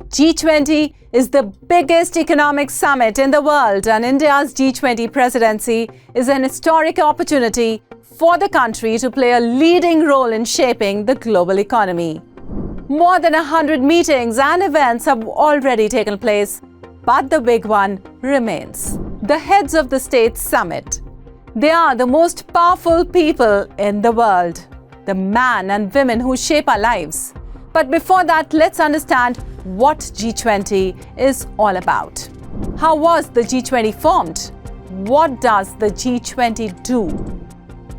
G20 is the biggest economic summit in the world, and India's G20 presidency is an historic opportunity for the country to play a leading role in shaping the global economy. More than 100 meetings and events have already taken place, but the big one remains: the heads of the state summit. They are the most powerful people in the world, the men and women who shape our lives. But before that, let's understand what G20 is all about. How was the G20 formed? What does the G20 do?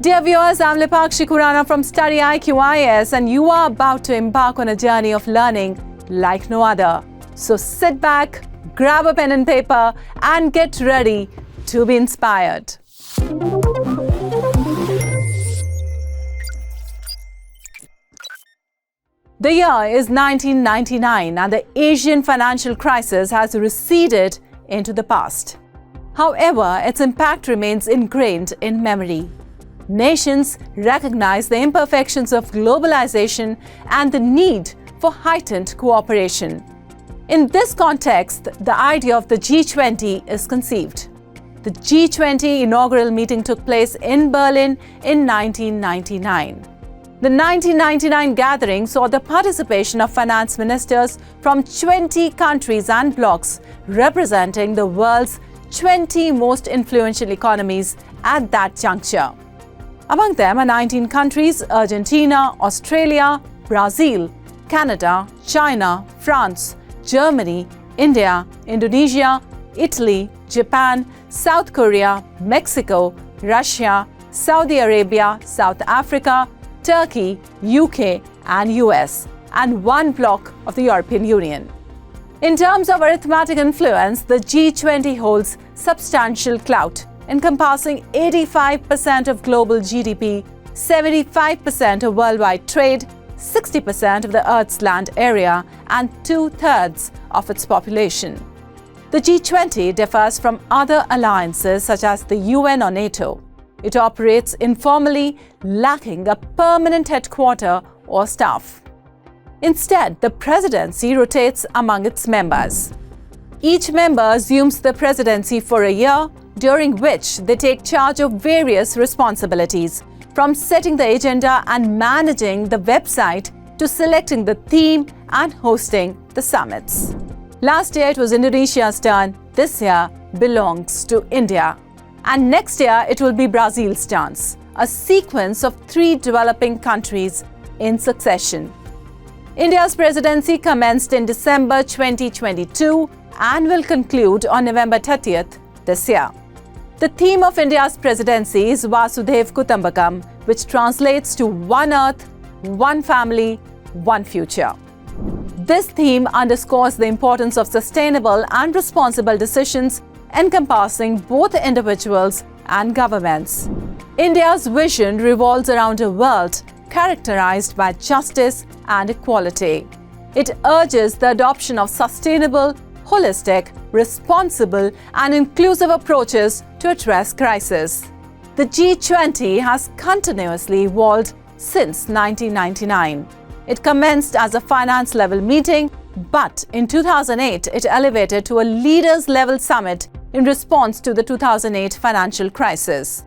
Dear viewers, I'm Lipakshi Khurana from StudyIQ IAS, and you are about to embark on a journey of learning like no other. So sit back, grab a pen and paper, and get ready to be inspired. The year is 1999, and the Asian financial crisis has receded into the past. However, its impact remains ingrained in memory. Nations recognize the imperfections of globalization and the need for heightened cooperation. In this context, the idea of the G20 is conceived. The G20 inaugural meeting took place in Berlin in 1999. The 1999 gathering saw the participation of finance ministers from 20 countries and blocs representing the world's 20 most influential economies at that juncture. Among them are 19 countries: Argentina, Australia, Brazil, Canada, China, France, Germany, India, Indonesia, Italy, Japan, South Korea, Mexico, Russia, Saudi Arabia, South Africa, Turkey, UK and US, and one bloc of the European Union. In terms of arithmetic influence, the G20 holds substantial clout, encompassing 85% of global GDP, 75% of worldwide trade, 60% of the Earth's land area, and 2/3 of its population. The G20 differs from other alliances such as the UN or NATO. It operates informally, lacking a permanent headquarter or staff. Instead, the presidency rotates among its members. Each member assumes the presidency for a year, during which they take charge of various responsibilities, from setting the agenda and managing the website to selecting the theme and hosting the summits. Last year it was Indonesia's turn. This year belongs to India. And next year it will be Brazil's chance, a sequence of 3 developing countries in succession. India's presidency commenced in December 2022 and will conclude on November 30th this year. The theme of India's presidency is Vasudhaiv Kutumbakam, which translates to One Earth, One Family, One Future. This theme underscores the importance of sustainable and responsible decisions encompassing both individuals and governments. India's vision revolves around a world characterized by justice and equality. It urges the adoption of sustainable, holistic, responsible, and inclusive approaches to address crisis. The G20 has continuously evolved since 1999. It commenced as a finance-level meeting, but in 2008 it elevated to a leaders-level summit in response to the 2008 financial crisis.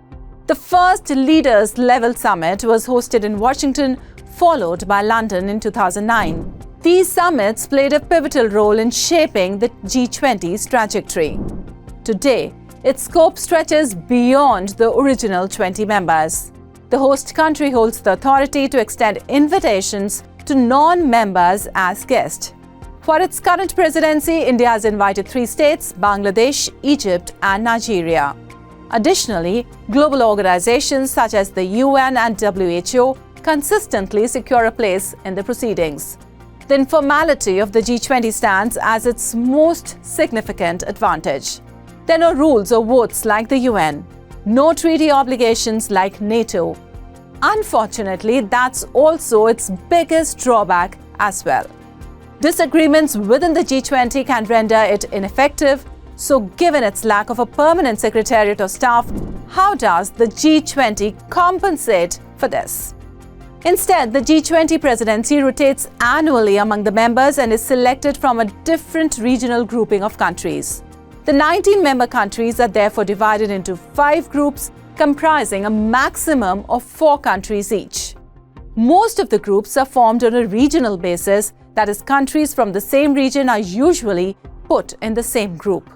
The first leaders-level summit was hosted in Washington, followed by London in 2009. These summits played a pivotal role in shaping the G20's trajectory. Today, its scope stretches beyond the original 20 members. The host country holds the authority to extend invitations to non-members as guests. For its current presidency, India has invited 3 states: Bangladesh, Egypt, and Nigeria. Additionally, global organizations such as the UN and WHO consistently secure a place in the proceedings. The informality of the G20 stands as its most significant advantage. There are no rules or votes like the UN, no treaty obligations like NATO. Unfortunately, that's also its biggest drawback as well. Disagreements within the G20 can render it ineffective. So given its lack of a permanent secretariat or staff, how does the G20 compensate for this? Instead, the G20 presidency rotates annually among the members and is selected from a different regional grouping of countries. The 19 member countries are therefore divided into 5 groups comprising a maximum of 4 countries each. Most of the groups are formed on a regional basis, that is, countries from the same region are usually put in the same group.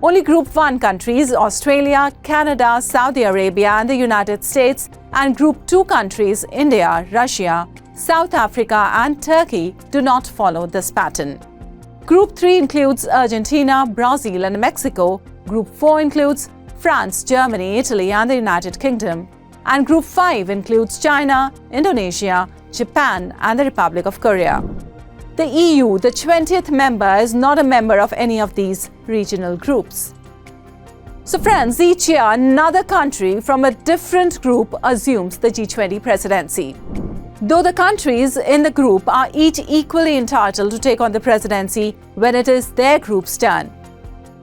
Only Group 1 countries, Australia, Canada, Saudi Arabia and the United States, and Group 2 countries, India, Russia, South Africa and Turkey, do not follow this pattern. Group 3 includes Argentina, Brazil and Mexico. Group 4 includes France, Germany, Italy and the United Kingdom. And Group 5 includes China, Indonesia, Japan and the Republic of Korea. The EU, the 20th member, is not a member of any of these regional groups. So friends, each year another country from a different group assumes the G20 presidency. Though the countries in the group are each equally entitled to take on the presidency when it is their group's turn.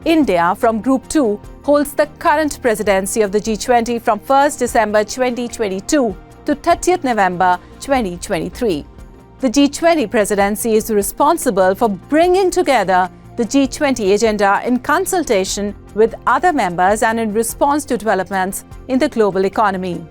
India from Group 2 holds the current presidency of the G20 from 1st December 2022 to 30th November 2023. The G20 presidency is responsible for bringing together the G20 agenda in consultation with other members and in response to developments in the global economy.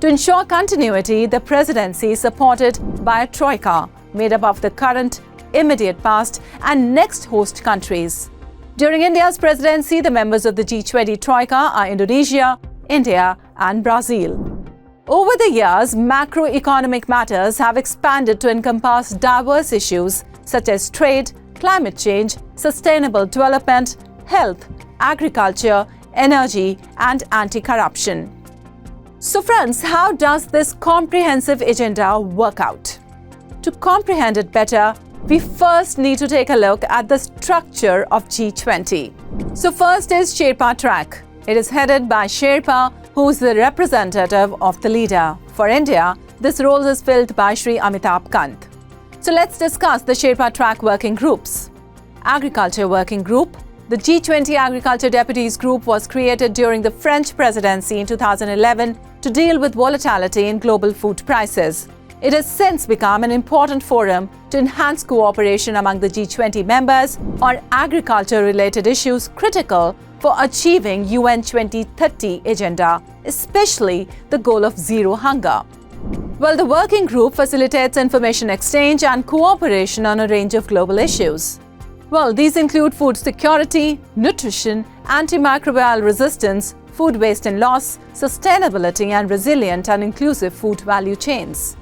To ensure continuity, the presidency is supported by a troika made up of the current, immediate past and next host countries. During India's presidency, the members of the G20 troika are Indonesia, India and Brazil. Over the years, macroeconomic matters have expanded to encompass diverse issues such as trade, climate change, sustainable development, health, agriculture, energy, and anti-corruption. So friends, how does this comprehensive agenda work out? To comprehend it better, we first need to take a look at the structure of G20. So first is Sherpa track. It is headed by Sherpa, who is the representative of the leader. For India, this role is filled by Shri Amitabh Kant. So let's discuss the Sherpa track working groups. Agriculture Working Group. The G20 Agriculture Deputies Group was created during the French presidency in 2011 to deal with volatility in global food prices. It has since become an important forum to enhance cooperation among the G20 members on agriculture-related issues critical for achieving UN 2030 agenda, especially the goal of zero hunger. Well, the working group facilitates information exchange and cooperation on a range of global issues. Well, these include food security, nutrition, antimicrobial resistance, food waste and loss, sustainability and resilient and inclusive food value chains.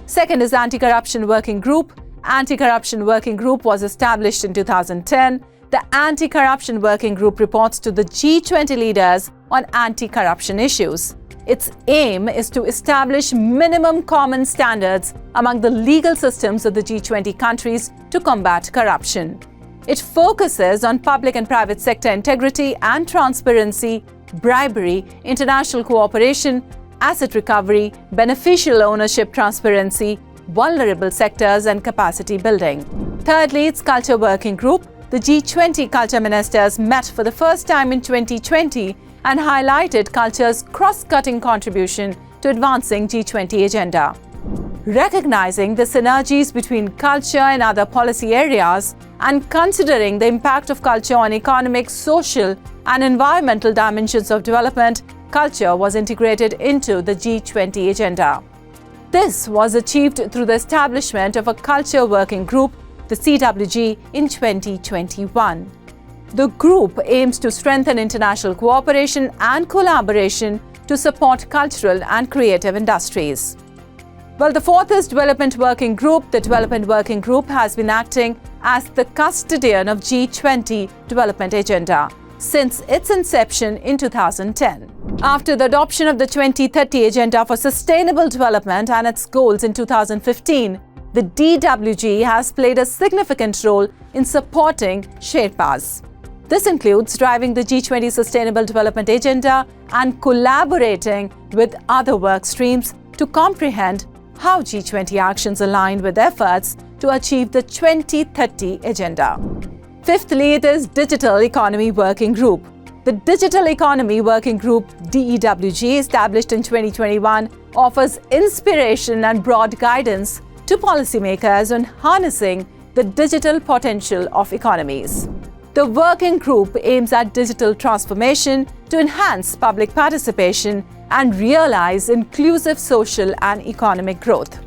Second is Anti-Corruption Working Group. Anti-Corruption Working Group was established in 2010. The Anti-Corruption Working Group reports to the G20 leaders on anti-corruption issues. Its aim is to establish minimum common standards among the legal systems of the G20 countries to combat corruption. It focuses on public and private sector integrity and transparency, bribery, international cooperation, asset recovery, beneficial ownership transparency, vulnerable sectors and capacity building. Thirdly, its Culture Working Group. The G20 culture ministers met for the first time in 2020 and highlighted culture's cross-cutting contribution to advancing G20 agenda. Recognizing the synergies between culture and other policy areas and considering the impact of culture on economic, social and environmental dimensions of development, culture was integrated into the G20 agenda. This was achieved through the establishment of a Culture Working Group, the CWG, in 2021. The group aims to strengthen international cooperation and collaboration to support cultural and creative industries. Well, the fourth is Development Working Group. The Development Working Group has been acting as the custodian of G20 development agenda since its inception in 2010. After the adoption of the 2030 Agenda for Sustainable Development and its goals in 2015, the DWG has played a significant role in supporting Sherpas. This includes driving the G20 Sustainable Development Agenda and collaborating with other work streams to comprehend how G20 actions align with efforts to achieve the 2030 Agenda. Fifthly, it is Digital Economy Working Group. The Digital Economy Working Group DEWG, established in 2021, offers inspiration and broad guidance to policymakers on harnessing the digital potential of economies. The working group aims at digital transformation to enhance public participation and realize inclusive social and economic growth.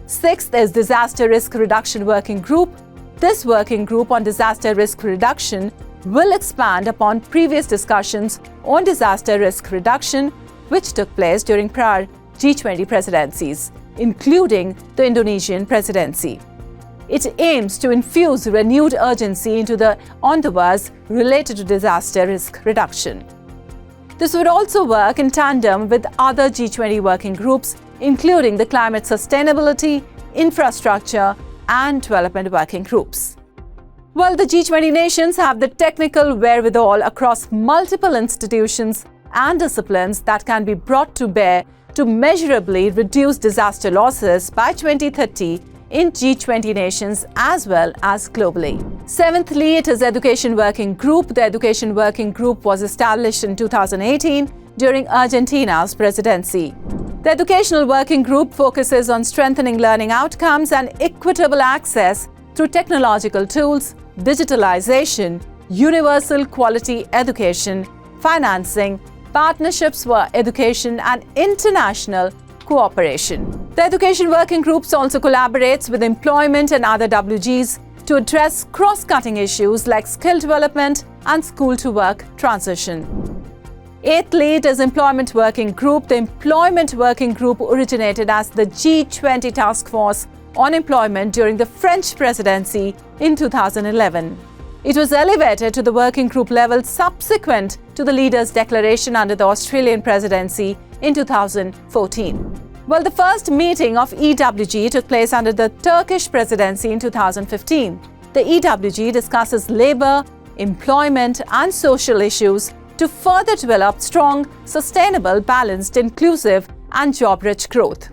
Sixth is Disaster Risk Reduction Working Group. This working group on disaster risk reduction will expand upon previous discussions on disaster risk reduction which took place during prior G-20 presidencies, including the Indonesian presidency. It aims to infuse renewed urgency into the endeavors related to disaster risk reduction. This would also work in tandem with other G-20 working groups, including the Climate Sustainability, Infrastructure, and Development Working Groups. Well, the G-20 nations have the technical wherewithal across multiple institutions and disciplines that can be brought to bear to measurably reduce disaster losses by 2030 in G-20 nations as well as globally. Seventhly, it is Education Working Group. The Education Working Group was established in 2018 during Argentina's presidency. The Educational Working Group focuses on strengthening learning outcomes and equitable access through technological tools, digitalization, universal quality education, financing, partnerships for education, and international cooperation. The Education Working Groups also collaborates with employment and other WGs to address cross-cutting issues like skill development and school-to-work transition. Eighthly, it is Employment Working Group. The Employment Working Group originated as the G20 Task Force on Employment during the French presidency in 2011. It was elevated to the working group level subsequent to the leaders' declaration under the Australian presidency in 2014. Well, the first meeting of EWG took place under the Turkish presidency in 2015. The EWG discusses labor, employment, and social issues to further develop strong, sustainable, balanced, inclusive, and job-rich growth.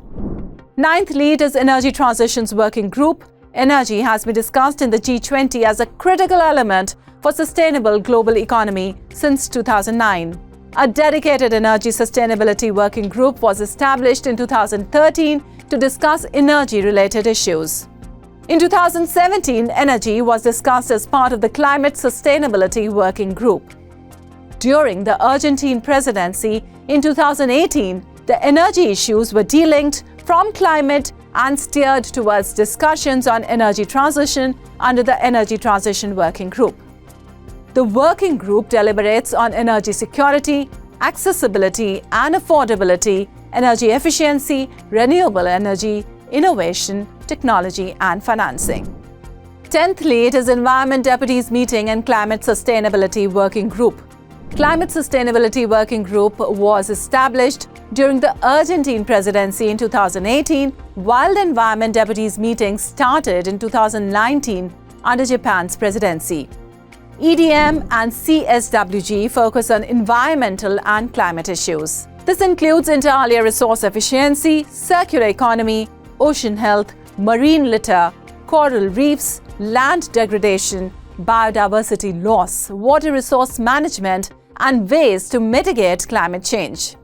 Ninthly, it is Energy Transitions Working Group. Energy has been discussed in the G20 as a critical element for sustainable global economy since 2009. A dedicated Energy Sustainability Working Group was established in 2013 to discuss energy-related issues. In 2017, energy was discussed as part of the Climate Sustainability Working Group. During the Argentine presidency in 2018, the energy issues were delinked from climate and steered towards discussions on energy transition under the Energy Transition Working Group. The working group deliberates on energy security, accessibility and affordability, energy efficiency, renewable energy, innovation, technology and financing. Tenthly, it is Environment Deputies Meeting and Climate Sustainability Working Group. Climate Sustainability Working Group was established during the Argentine presidency in 2018, while the Environment Deputies Meeting started in 2019 under Japan's presidency. EDM and CSWG focus on environmental and climate issues. This includes inter alia resource efficiency, circular economy, ocean health, marine litter, coral reefs, land degradation, biodiversity loss, water resource management, and ways to mitigate climate change.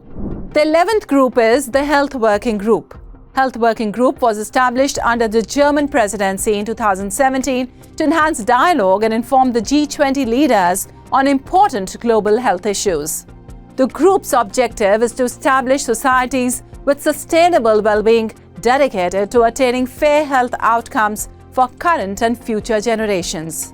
The 11th group is the Health Working Group. Health Working Group was established under the German presidency in 2017 to enhance dialogue and inform the G20 leaders on important global health issues. The group's objective is to establish societies with sustainable well-being dedicated to attaining fair health outcomes for current and future generations.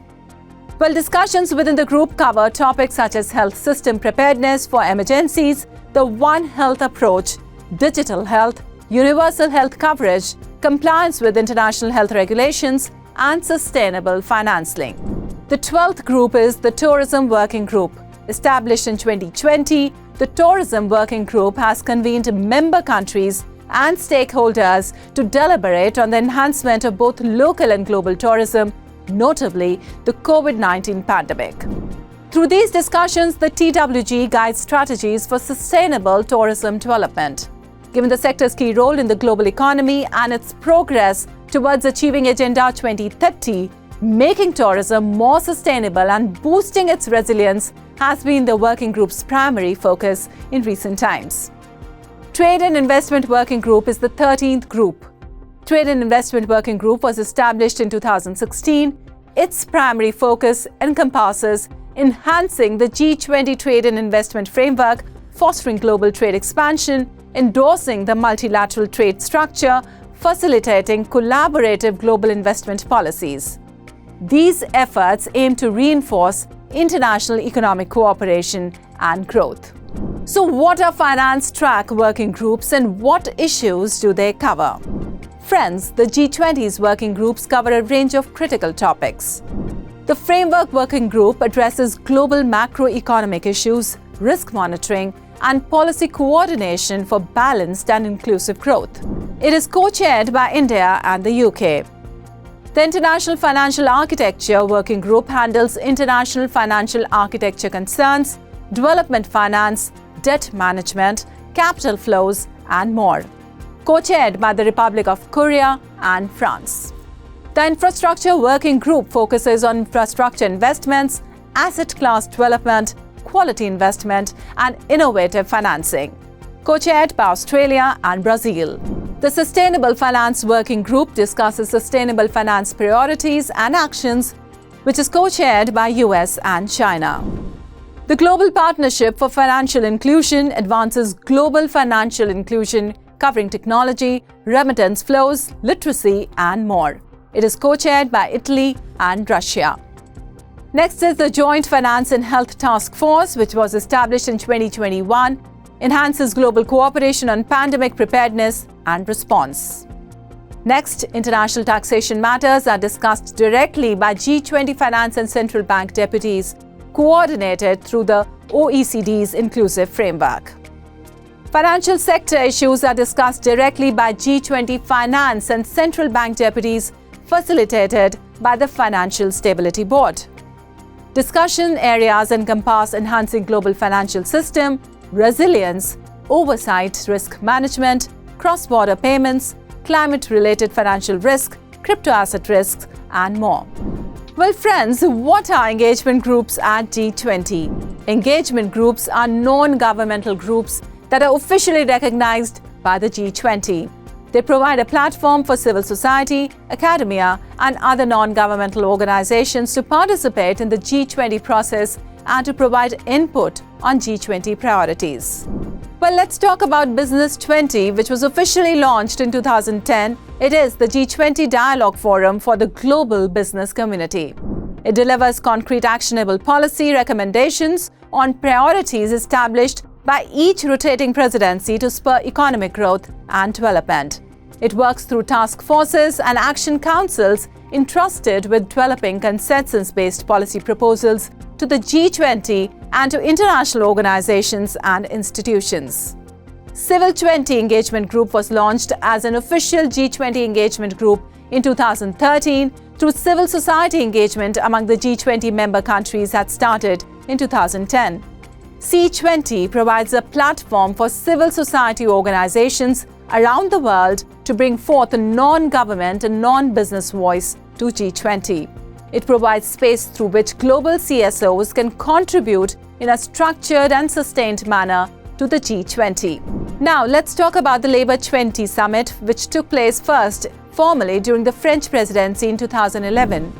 Well, discussions within the group cover topics such as health system preparedness for emergencies, the One Health approach, digital health, universal health coverage, compliance with international health regulations, and sustainable financing. The 12th group is the Tourism Working Group. Established in 2020, the Tourism Working Group has convened member countries and stakeholders to deliberate on the enhancement of both local and global tourism, notably the COVID-19 pandemic. Through these discussions, the TWG guides strategies for sustainable tourism development. Given the sector's key role in the global economy and its progress towards achieving Agenda 2030, making tourism more sustainable and boosting its resilience has been the working group's primary focus in recent times. Trade and Investment Working Group is the 13th group. Trade and Investment Working Group was established in 2016. Its primary focus encompasses enhancing the G20 trade and investment framework, fostering global trade expansion, endorsing the multilateral trade structure, facilitating collaborative global investment policies. These efforts aim to reinforce international economic cooperation and growth. So what are finance track working groups and what issues do they cover? Friends, the G20's working groups cover a range of critical topics. The Framework Working Group addresses global macroeconomic issues, risk monitoring, and policy coordination for balanced and inclusive growth. It is co-chaired by India and the UK. The International Financial Architecture Working Group handles international financial architecture concerns, development finance, debt management, capital flows, and more. Co-chaired by the Republic of Korea and France. The Infrastructure Working Group focuses on infrastructure investments, asset class development, quality investment, and innovative financing. Co-chaired by Australia and Brazil. The Sustainable Finance Working Group discusses sustainable finance priorities and actions, which is co-chaired by US and China. The Global Partnership for Financial Inclusion advances global financial inclusion, covering technology, remittance flows, literacy, and more. It is co-chaired by Italy and Russia. Next is the Joint Finance and Health Task Force, which was established in 2021, enhances global cooperation on pandemic preparedness and response. Next, international taxation matters are discussed directly by G20 finance and central bank deputies, coordinated through the OECD's inclusive framework. Financial sector issues are discussed directly by G20 finance and central bank deputies, facilitated by the Financial Stability Board. Discussion areas encompass enhancing global financial system, resilience, oversight, risk management, cross-border payments, climate-related financial risk, crypto-asset risks, and more. Well, friends, what are engagement groups at G20? Engagement groups are non-governmental groups that are officially recognized by the G20. They provide a platform for civil society, academia, and other non-governmental organizations to participate in the G20 process and to provide input on G20 priorities. Well, let's talk about Business 20, which was officially launched in 2010. It is the G20 Dialogue Forum for the global business community. It delivers concrete actionable policy recommendations on priorities established by each rotating presidency to spur economic growth and development. It works through task forces and action councils entrusted with developing consensus-based policy proposals to the G20 and to international organizations and institutions. Civil 20 Engagement Group was launched as an official G20 engagement group in 2013 through civil society engagement among the G20 member countries had started in 2010. C20 provides a platform for civil society organizations around the world to bring forth a non-government and non-business voice to G20. It provides space through which global CSOs can contribute in a structured and sustained manner to the G20. Now, let's talk about the Labour 20 Summit, which took place first formally during the French presidency in 2011.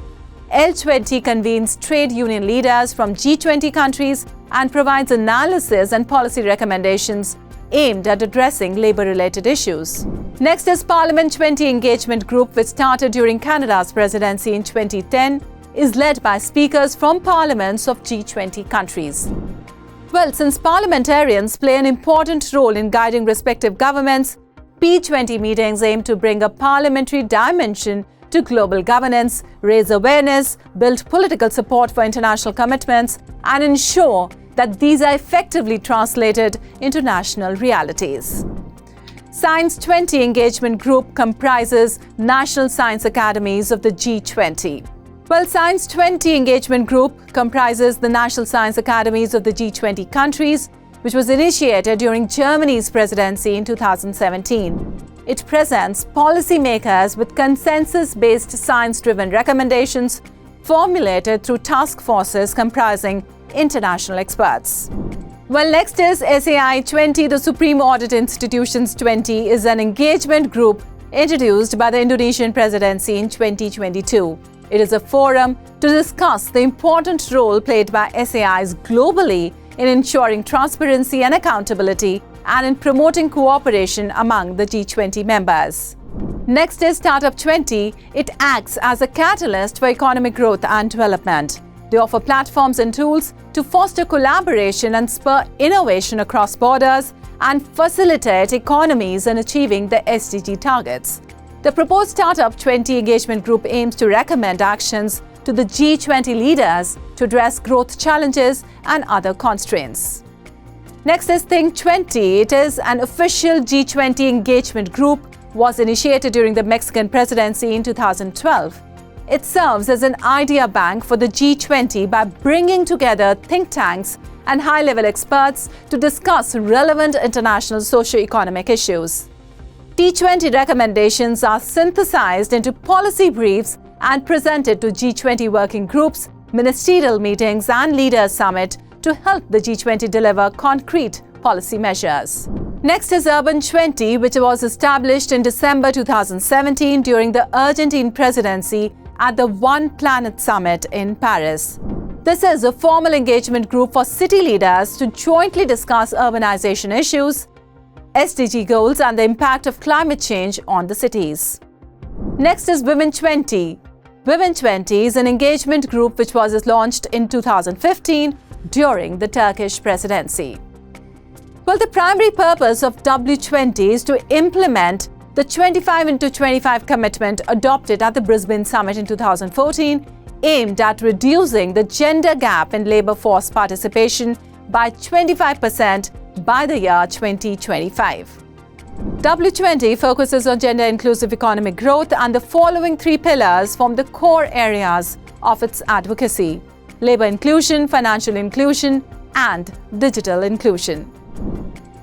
L20 convenes trade union leaders from G20 countries and provides analysis and policy recommendations aimed at addressing labor-related issues. Next is Parliament 20 Engagement Group, which started during Canada's presidency in 2010, is led by speakers from parliaments of G20 countries. Well, since parliamentarians play an important role in guiding respective governments, P20 meetings aim to bring a parliamentary dimension to global governance, raise awareness, build political support for international commitments, and ensure that these are effectively translated into national realities. Science 20 Engagement Group comprises national science academies of the G20. Well, Science 20 Engagement Group comprises the national science academies of the G20 countries, which was initiated during Germany's presidency in 2017. It presents policymakers with consensus-based science-driven recommendations, formulated through task forces comprising international experts. Well, next is SAI 20, the Supreme Audit Institutions 20, is an engagement group introduced by the Indonesian Presidency in 2022. It is a forum to discuss the important role played by SAIs globally in ensuring transparency and accountability and in promoting cooperation among the G20 members. Next is Startup 20. It acts as a catalyst for economic growth and development. They offer platforms and tools to foster collaboration and spur innovation across borders and facilitate economies in achieving the SDG targets. The proposed Startup 20 engagement group aims to recommend actions to the G20 leaders to address growth challenges and other constraints. Next is Think 20. It is an official G20 engagement group, was initiated during the Mexican presidency in 2012. It serves as an idea bank for the G20 by bringing together think tanks and high-level experts to discuss relevant international socio-economic issues. T20 recommendations are synthesized into policy briefs and presented to G20 working groups, ministerial meetings and leaders summit to help the G20 deliver concrete policy measures. Next is Urban 20, which was established in December 2017 during the Argentine presidency at the One Planet Summit in Paris. This is a formal engagement group for city leaders to jointly discuss urbanization issues, SDG goals and the impact of climate change on the cities. Next is Women 20. Women 20 is an engagement group which was launched in 2015 during the Turkish presidency. Well, the primary purpose of W20 is to implement the 25x25 commitment adopted at the Brisbane Summit in 2014, aimed at reducing the gender gap in labour force participation by 25% by the year 2025. W20 focuses on gender-inclusive economic growth, and the following three pillars form the core areas of its advocacy: labour inclusion, financial inclusion, and digital inclusion.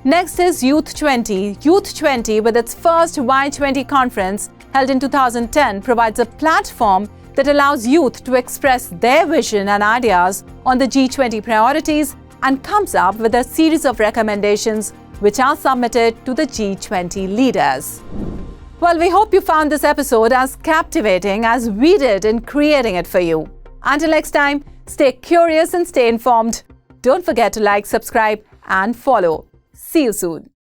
Next is Youth 20. Youth 20, with its first Y20 conference held in 2010, provides a platform that allows youth to express their vision and ideas on the G20 priorities and comes up with a series of recommendations which are submitted to the G20 leaders. Well, we hope you found this episode as captivating as we did in creating it for you. Until next time, stay curious and stay informed. Don't forget to like, subscribe, and follow. See you soon.